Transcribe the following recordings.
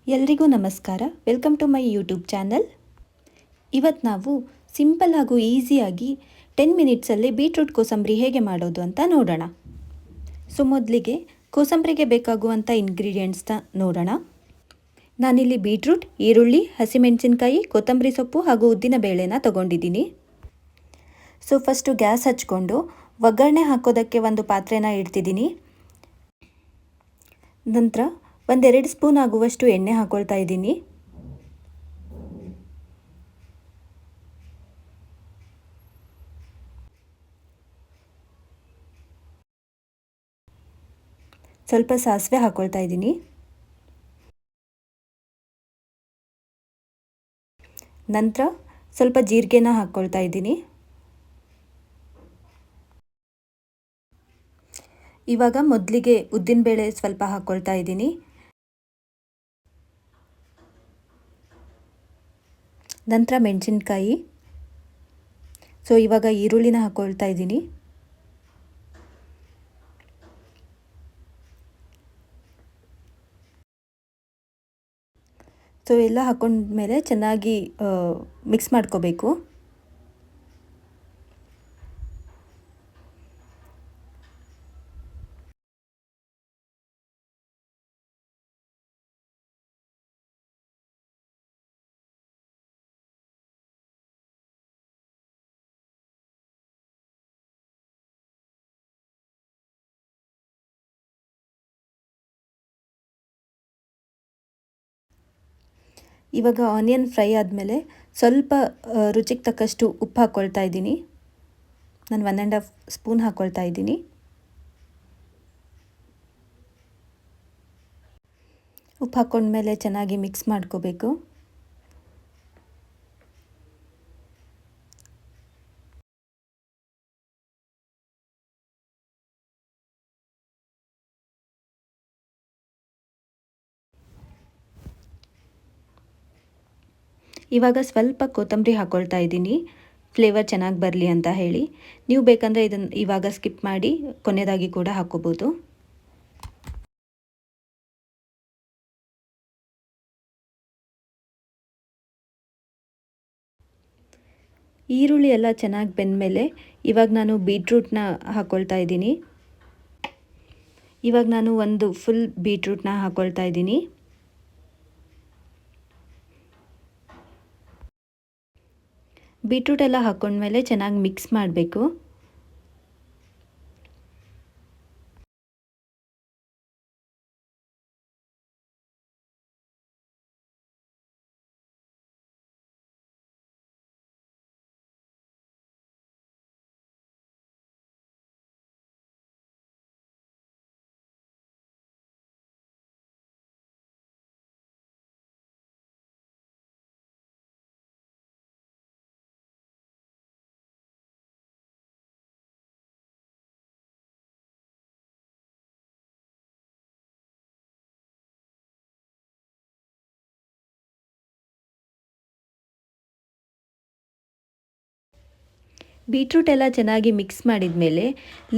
ಎಲ್ರಿಗೂ ನಮಸ್ಕಾರ. Welcome to my YouTube channel. ಇವತ್ತು ನಾವು ಸಿಂಪಲ್ ಹಾಗೂ ಈಸಿಯಾಗಿ 10 ಮಿನಿಟ್ಸಲ್ಲಿ ಬೀಟ್ರೂಟ್ ಕೋಸಂಬರಿ ಹೇಗೆ ಮಾಡೋದು ಅಂತ ನೋಡೋಣ. ಮೊದಲಿಗೆ ಕೋಸಂಬರಿಗೆ ಬೇಕಾಗುವಂಥ ಇಂಗ್ರೀಡಿಯೆಂಟ್ಸ್ನ ನೋಡೋಣ. ನಾನಿಲ್ಲಿ ಬೀಟ್ರೂಟ್, ಈರುಳ್ಳಿ, ಹಸಿಮೆಣಸಿನಕಾಯಿ, ಕೊತ್ತಂಬರಿ ಸೊಪ್ಪು ಹಾಗೂ ಉದ್ದಿನ ಬೇಳೆನ ತಗೊಂಡಿದ್ದೀನಿ. ಫಸ್ಟು ಗ್ಯಾಸ್ ಹಚ್ಕೊಂಡು ಒಗ್ಗರಣೆ ಹಾಕೋದಕ್ಕೆ ಒಂದು ಪಾತ್ರೆನ ಇಡ್ತಿದ್ದೀನಿ. ನಂತರ 1-2 ಸ್ಪೂನ್ ಆಗುವಷ್ಟು ಎಣ್ಣೆ ಹಾಕೊಳ್ತಾ ಇದ್ದೀನಿ. ಸ್ವಲ್ಪ ಸಾಸಿವೆ ಹಾಕೊಳ್ತಾ ಇದ್ದೀನಿ. ನಂತರ ಸ್ವಲ್ಪ ಜೀರಿಗೆನ ಹಾಕ್ಕೊಳ್ತಾ ಇದ್ದೀನಿ. ಇವಾಗ ಮೊದಲಿಗೆ ಉದ್ದಿನಬೇಳೆ ಸ್ವಲ್ಪ ಹಾಕ್ಕೊಳ್ತಾ ಇದ್ದೀನಿ. ನಂತರ ಮೆಣಸಿನ್ಕಾಯಿ. ಇವಾಗ ಈರುಳ್ಳಿನ ಹಾಕ್ಕೊಳ್ತಾ ಇದ್ದೀನಿ. ಎಲ್ಲ ಹಾಕೊಂಡ್ಮೇಲೆ ಚೆನ್ನಾಗಿ ಮಿಕ್ಸ್ ಮಾಡ್ಕೋಬೇಕು. ಇವಾಗ ಆನಿಯನ್ ಫ್ರೈ ಆದಮೇಲೆ ಸ್ವಲ್ಪ ರುಚಿಗೆ ತಕ್ಕಷ್ಟು ಉಪ್ಪು ಹಾಕ್ಕೊಳ್ತಾ ಇದ್ದೀನಿ. ನಾನು 1.5 ಸ್ಪೂನ್ ಹಾಕ್ಕೊಳ್ತಾ ಇದ್ದೀನಿ. ಉಪ್ಪು ಹಾಕ್ಕೊಂಡ್ಮೇಲೆ ಚೆನ್ನಾಗಿ ಮಿಕ್ಸ್ ಮಾಡ್ಕೋಬೇಕು. ಇವಾಗ ಸ್ವಲ್ಪ ಕೊತ್ತಂಬರಿ ಹಾಕ್ಕೊಳ್ತಾ ಇದ್ದೀನಿ, ಫ್ಲೇವರ್ ಚೆನ್ನಾಗಿ ಬರಲಿ ಅಂತ ಹೇಳಿ. ನೀವು ಬೇಕಂದರೆ ಇದನ್ನು ಇವಾಗ ಸ್ಕಿಪ್ ಮಾಡಿ ಕೊನೆಯದಾಗಿ ಕೂಡ ಹಾಕ್ಕೋಬೋದು. ಈರುಳ್ಳಿ ಎಲ್ಲ ಚೆನ್ನಾಗಿ ಬೆಂದಮೇಲೆ ಇವಾಗ ನಾನು ಬೀಟ್ರೂಟ್ನ ಹಾಕ್ಕೊಳ್ತಾ ಇದ್ದೀನಿ. ಇವಾಗ ನಾನು ಒಂದು ಫುಲ್ ಬೀಟ್ರೂಟ್ನ ಹಾಕ್ಕೊಳ್ತಾ ಇದ್ದೀನಿ. ಬೀಟ್ರೂಟ್ ಎಲ್ಲ ಹಾಕ್ಕೊಂಡ್ಮೇಲೆ ಚೆನ್ನಾಗಿ ಮಿಕ್ಸ್ ಮಾಡಬೇಕು. ಬೀಟ್ರೂಟ್ ಎಲ್ಲ ಚೆನ್ನಾಗಿ ಮಿಕ್ಸ್ ಮಾಡಿದ ಮೇಲೆ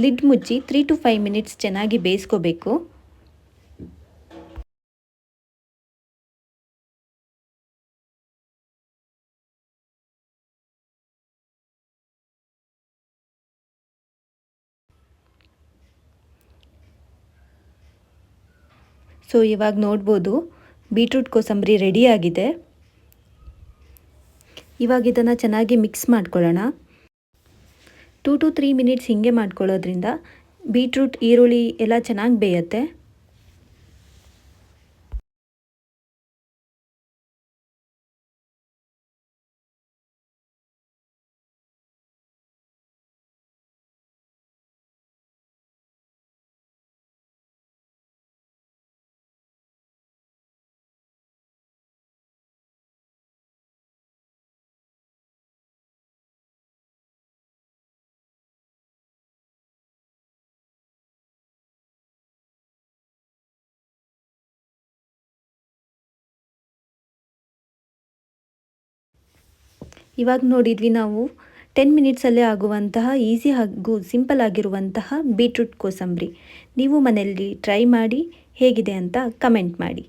ಲಿಡ್ ಮುಚ್ಚಿ 3 to 5 ಮಿನಿಟ್ಸ್ ಚೆನ್ನಾಗಿ ಬೇಯಿಸ್ಕೋಬೇಕು. ಇವಾಗ ನೋಡ್ಬೋದು ಬೀಟ್ರೂಟ್ ಕೋಸಂಬರಿ ರೆಡಿಯಾಗಿದೆ. ಇವಾಗ ಇದನ್ನು ಚೆನ್ನಾಗಿ ಮಿಕ್ಸ್ ಮಾಡ್ಕೊಳ್ಳೋಣ. 2 to 3 ಮಿನಿಟ್ಸ್ ಹೀಗೆ ಮಾಡ್ಕೊಳ್ಳೋದ್ರಿಂದ ಬೀಟ್ರೂಟ್, ಈರುಳ್ಳಿ ಎಲ್ಲ ಚೆನ್ನಾಗಿ ಬೇಯುತ್ತೆ. ಇವಾಗ ನೋಡಿದ್ವಿ ನಾವು 10 ಮಿನಿಟ್ಸಲ್ಲೇ ಆಗುವಂತಹ ಈಸಿ ಹಾಗೂ ಸಿಂಪಲ್ ಆಗಿರುವಂತಹ ಬೀಟ್ರೂಟ್ ಕೋಸಂಬರಿ. ನೀವು ಮನೆಯಲ್ಲಿ ಟ್ರೈ ಮಾಡಿ ಹೇಗಿದೆ ಅಂತ ಕಮೆಂಟ್ ಮಾಡಿ.